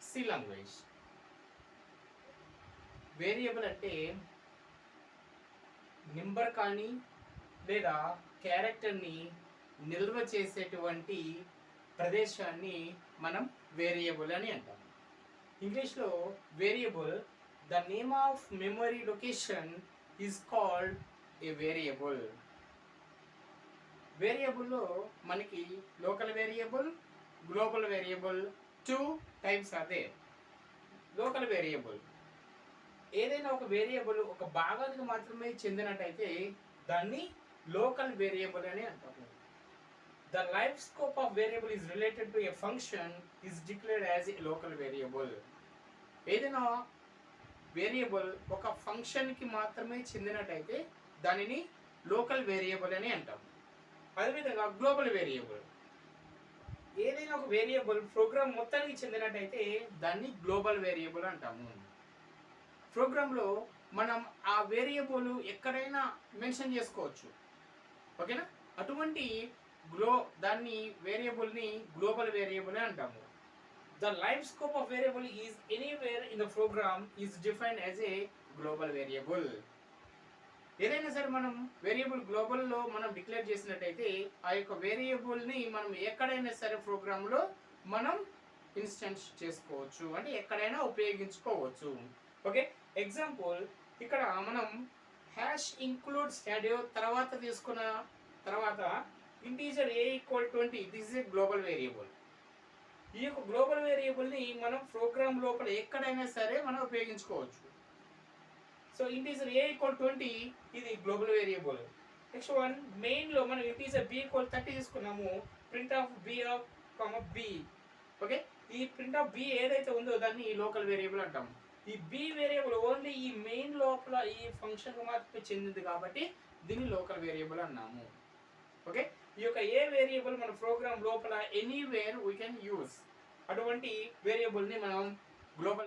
C language. Variable అంటే number కానీ లేదా క్యారెక్టర్ని నిల్వ చేసేటువంటి ప్రదేశాన్ని మనం వేరియబుల్ అని అంటాం. ఇంగ్లీష్లో variable, the name of memory location is called a variable. వేరియబుల్లో మనకి local variable, global variable, 2 types are there. Local variable ఏదైనా ఒక వేరియబుల్ ఒక భాగానికి మాత్రమే చెందినట్టయితే దాన్ని లోకల్ వేరియబుల్ అని అంటాము. The life scope of variable is related to a function is declared as a local variable. ఏదైనా వేరియబుల్ ఒక ఫంక్షన్కి మాత్రమే చెందినట్టయితే దానిని లోకల్ వేరియబుల్ అని అంటాము. అదేవిధంగా గ్లోబల్ వేరియబుల్, ఏదైనా ఒక వేరియబుల్ ప్రోగ్రామ్ మొత్తానికి చెందినట్టయితే దాన్ని గ్లోబల్ వేరియబుల్ అంటాము. ప్రోగ్రాంలో మనం ఆ వేరియబుల్ ఎక్కడైనా మెన్షన్ చేసుకోవచ్చు, ఓకేనా. అటువంటి దాన్ని వేరియబుల్ని గ్లోబల్ వేరియబుల్ అంటాము. The life scope of variable is anywhere in the program is defined as a global variable. ఏదైనా సరే మనం వేరియబుల్ గ్లోబల్లో మనం డిక్లేర్ చేసినట్టయితే ఆ యొక్క వేరియబుల్ని మనం ఎక్కడైనా సరే ప్రోగ్రాంలో మనం ఇన్స్టెన్స్ చేసుకోవచ్చు, అంటే ఎక్కడైనా ఉపయోగించుకోవచ్చు. ఓకే, ఎగ్జాంపుల్ ఇక్కడ మనం హ్యాష్ ఇంక్లూడ్స్ షాడో తర్వాత తీసుకున్న తర్వాత integer a = 20, this is a global variable. ఈ యొక్క గ్లోబల్ వేరియబుల్ని మనం ప్రోగ్రామ్ లోపల ఎక్కడైనా సరే మనం ఉపయోగించుకోవచ్చు. సో ఇంటీజర్ a = 20 ఇది గ్లోబల్ వేరియబుల్. నెక్స్ట్ వన్, మెయిన్లో మనం ఇంటీజర్ b = 30 తీసుకున్నాము, ప్రింట్ ఆఫ్ b, ఓకే. ఈ ప్రింట్ ఆఫ్ b ఏదైతే ఉందో దాన్ని లోకల్ వేరియబుల్ అంటాం. ఈ b వేరియబుల్ ఓన్లీ ఈ మెయిన్ లోపల ఈ ఫంక్షన్కు మాత్రమే చెందింది కాబట్టి దీన్ని లోకల్ వేరియబుల్ అన్నాము. ఓకే, ఈ యొక్క ఏ వేరియబుల్ మన ప్రోగ్రామ్ లోపల ఎనీవేర్ వీ కెన్ యూస్, అటువంటి వేరియబుల్ని మనం గ్లోబల్